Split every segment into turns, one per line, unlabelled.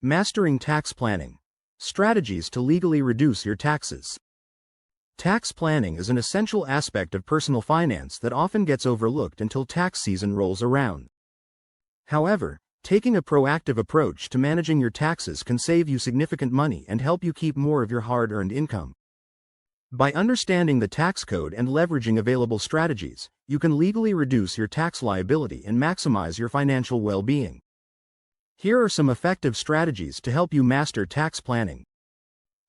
Mastering tax planning. Strategies to legally reduce your taxes. Tax planning is an essential aspect of personal finance that often gets overlooked until tax season rolls around. However, taking a proactive approach to managing your taxes can save you significant money and help you keep more of your hard-earned income. By understanding the tax code and leveraging available strategies, you can legally reduce your tax liability and maximize your financial well-being. Here are some effective strategies to help you master tax planning.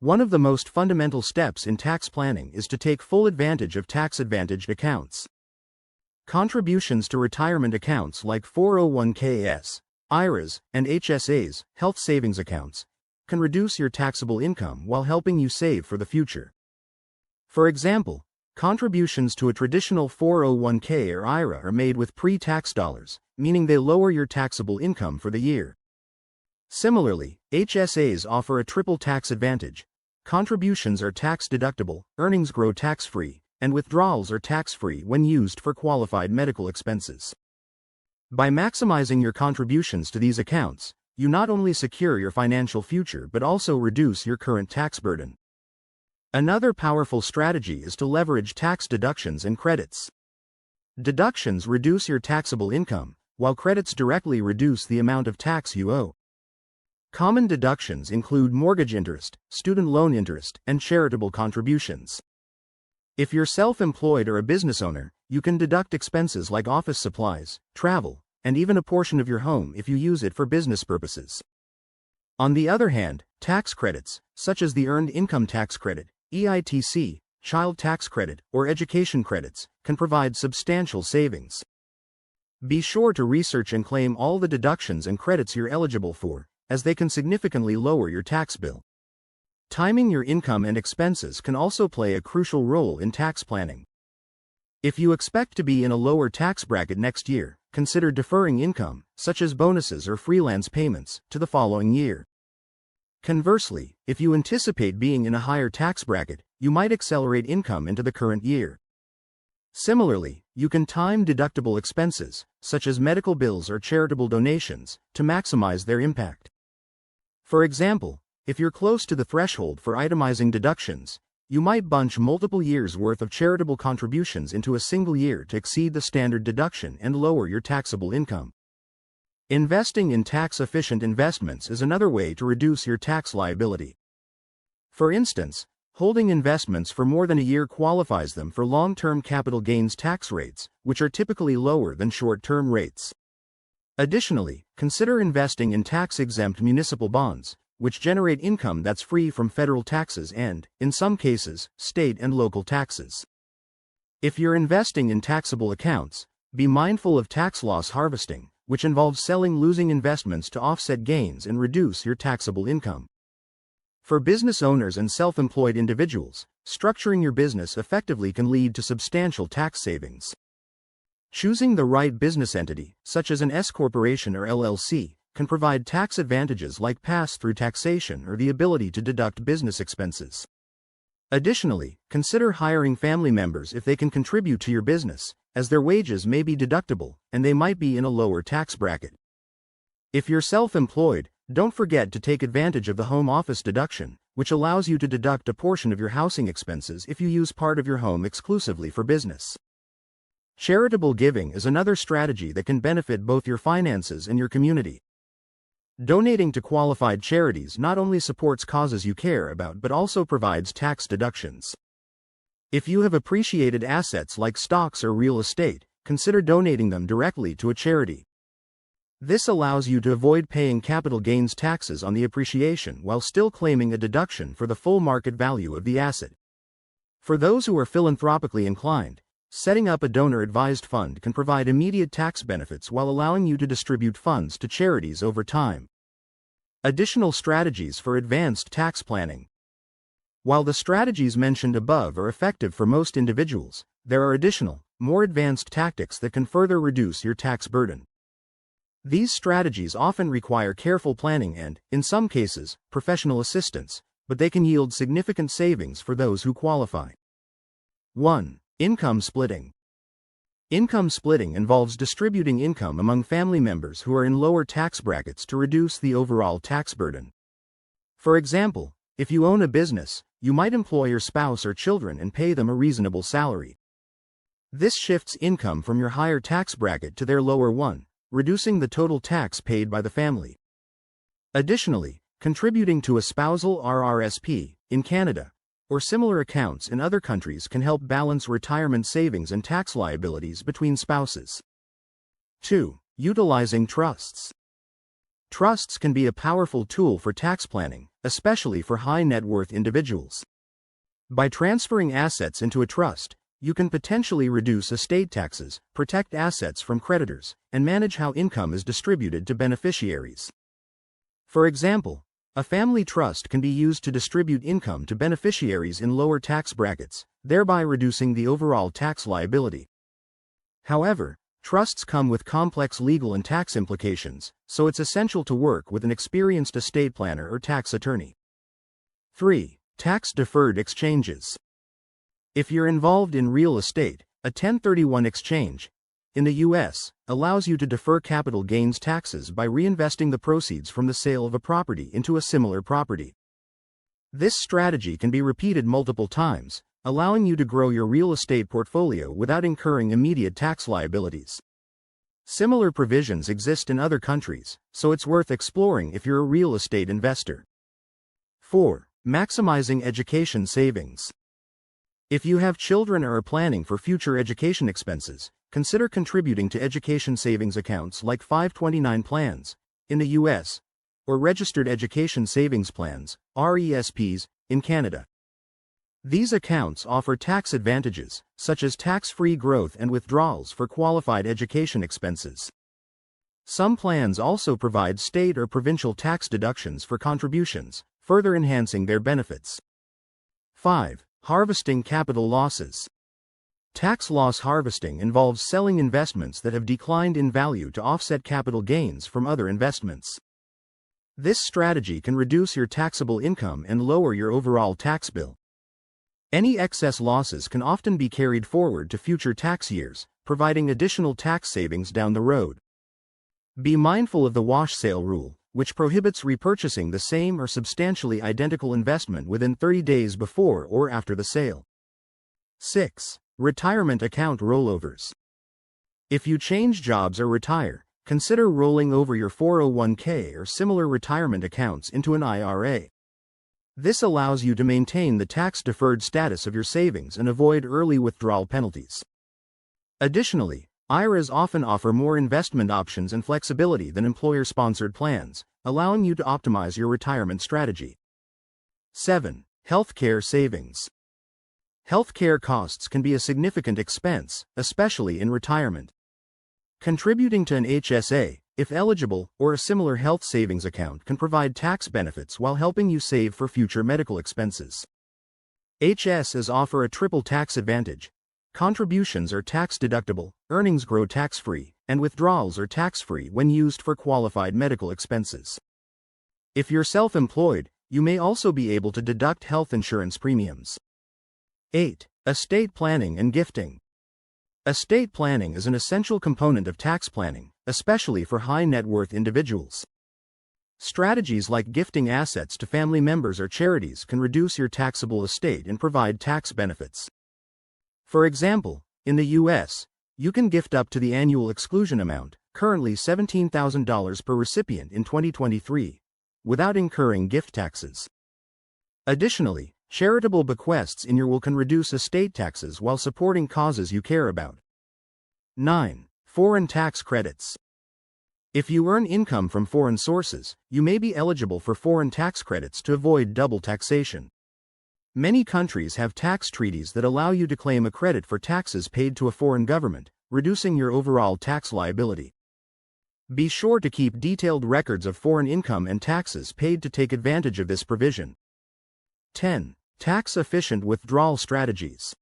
One of the most fundamental steps in tax planning is to take full advantage of tax-advantaged accounts. Contributions to retirement accounts like 401ks, IRAs, and HSAs, health savings accounts, can reduce your taxable income while helping you save for the future. For example, contributions to a traditional 401k or IRA are made with pre-tax dollars, meaning they lower your taxable income for the year. Similarly, HSAs offer a triple tax advantage. Contributions are tax-deductible, earnings grow tax-free, and withdrawals are tax-free when used for qualified medical expenses. By maximizing your contributions to these accounts, you not only secure your financial future but also reduce your current tax burden. Another powerful strategy is to leverage tax deductions and credits. Deductions reduce your taxable income, while credits directly reduce the amount of tax you owe. Common deductions include mortgage interest, student loan interest, and charitable contributions. If you're self-employed or a business owner, you can deduct expenses like office supplies, travel, and even a portion of your home if you use it for business purposes. On the other hand, tax credits, such as the Earned Income Tax Credit, EITC, Child Tax Credit, or education credits, can provide substantial savings. Be sure to research and claim all the deductions and credits you're eligible for, as they can significantly lower your tax bill. Timing your income and expenses can also play a crucial role in tax planning. If you expect to be in a lower tax bracket next year, consider deferring income, such as bonuses or freelance payments, to the following year. Conversely, if you anticipate being in a higher tax bracket, you might accelerate income into the current year. Similarly, you can time deductible expenses, such as medical bills or charitable donations, to maximize their impact. For example, if you're close to the threshold for itemizing deductions, you might bunch multiple years' worth of charitable contributions into a single year to exceed the standard deduction and lower your taxable income. Investing in tax-efficient investments is another way to reduce your tax liability. For instance, holding investments for more than a year qualifies them for long-term capital gains tax rates, which are typically lower than short-term rates. Additionally, consider investing in tax-exempt municipal bonds, which generate income that's free from federal taxes and, in some cases, state and local taxes. If you're investing in taxable accounts, be mindful of tax loss harvesting, which involves selling losing investments to offset gains and reduce your taxable income. For business owners and self-employed individuals, structuring your business effectively can lead to substantial tax savings. Choosing the right business entity, such as an S corporation or LLC, can provide tax advantages like pass-through taxation or the ability to deduct business expenses. Additionally, consider hiring family members if they can contribute to your business, as their wages may be deductible, and they might be in a lower tax bracket. If you're self-employed, don't forget to take advantage of the home office deduction, which allows you to deduct a portion of your housing expenses if you use part of your home exclusively for business. Charitable giving is another strategy that can benefit both your finances and your community. Donating to qualified charities not only supports causes you care about but also provides tax deductions. If you have appreciated assets like stocks or real estate, consider donating them directly to a charity. This allows you to avoid paying capital gains taxes on the appreciation while still claiming a deduction for the full market value of the asset. For those who are philanthropically inclined, setting up a donor-advised fund can provide immediate tax benefits while allowing you to distribute funds to charities over time. Additional strategies for advanced tax planning. While the strategies mentioned above are effective for most individuals, there are additional, more advanced tactics that can further reduce your tax burden. These strategies often require careful planning and, in some cases, professional assistance, but they can yield significant savings for those who qualify. 1. Income splitting. Income splitting involves distributing income among family members who are in lower tax brackets to reduce the overall tax burden. For example, if you own a business, you might employ your spouse or children and pay them a reasonable salary. This shifts income from your higher tax bracket to their lower one, reducing the total tax paid by the family. Additionally, contributing to a spousal RRSP in Canada or similar accounts in other countries can help balance retirement savings and tax liabilities between spouses. 2. Utilizing trusts. Trusts can be a powerful tool for tax planning, especially for high net worth individuals. By transferring assets into a trust, you can potentially reduce estate taxes, protect assets from creditors, and manage how income is distributed to beneficiaries. For example, a family trust can be used to distribute income to beneficiaries in lower tax brackets, thereby reducing the overall tax liability. However, trusts come with complex legal and tax implications, so it's essential to work with an experienced estate planner or tax attorney. 3. Tax-deferred exchanges. If you're involved in real estate, a 1031 exchange, in the U.S., allows you to defer capital gains taxes by reinvesting the proceeds from the sale of a property into a similar property. This strategy can be repeated multiple times, allowing you to grow your real estate portfolio without incurring immediate tax liabilities. Similar provisions exist in other countries, so it's worth exploring if you're a real estate investor. 4. Maximizing education savings. If you have children or are planning for future education expenses, consider contributing to education savings accounts like 529 plans, in the U.S., or Registered Education Savings Plans, RESPs, in Canada. These accounts offer tax advantages, such as tax-free growth and withdrawals for qualified education expenses. Some plans also provide state or provincial tax deductions for contributions, further enhancing their benefits. 5. Harvesting capital losses. Tax loss harvesting involves selling investments that have declined in value to offset capital gains from other investments. This strategy can reduce your taxable income and lower your overall tax bill. Any excess losses can often be carried forward to future tax years, providing additional tax savings down the road. Be mindful of the wash sale rule, which prohibits repurchasing the same or substantially identical investment within 30 days before or after the sale. 6. Retirement account rollovers. If you change jobs or retire, consider rolling over your 401k or similar retirement accounts into an IRA. This allows you to maintain the tax-deferred status of your savings and avoid early withdrawal penalties. Additionally, IRAs often offer more investment options and flexibility than employer-sponsored plans, allowing you to optimize your retirement strategy. 7. Healthcare savings. Healthcare costs can be a significant expense, especially in retirement. Contributing to an HSA, if eligible, or a similar health savings account can provide tax benefits while helping you save for future medical expenses. HSAs offer a triple tax advantage. Contributions are tax-deductible, earnings grow tax-free, and withdrawals are tax-free when used for qualified medical expenses. If you're self-employed, you may also be able to deduct health insurance premiums. 8. Estate planning and gifting. Estate planning is an essential component of tax planning, especially for high net worth individuals. Strategies like gifting assets to family members or charities can reduce your taxable estate and provide tax benefits. For example, in the U.S., you can gift up to the annual exclusion amount, currently $17,000 per recipient in 2023, without incurring gift taxes. Additionally, charitable bequests in your will can reduce estate taxes while supporting causes you care about. 9. Foreign tax credits. If you earn income from foreign sources, you may be eligible for foreign tax credits to avoid double taxation. Many countries have tax treaties that allow you to claim a credit for taxes paid to a foreign government, reducing your overall tax liability. Be sure to keep detailed records of foreign income and taxes paid to take advantage of this provision. 10. Tax-efficient withdrawal strategies.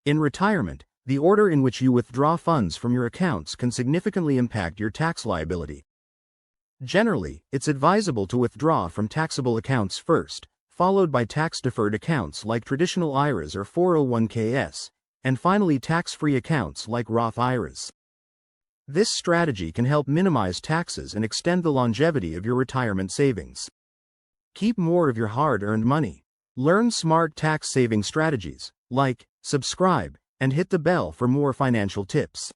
In retirement, the order in which you withdraw funds from your accounts can significantly impact your tax liability. Generally, it's advisable to withdraw from taxable accounts first, followed by tax-deferred accounts like traditional IRAs or 401ks, And finally, tax-free accounts like Roth IRAs. This strategy can help minimize taxes and extend the longevity of your retirement savings. Keep more of your hard-earned money. Learn smart tax-saving strategies. Like, subscribe, and hit the bell for more financial tips.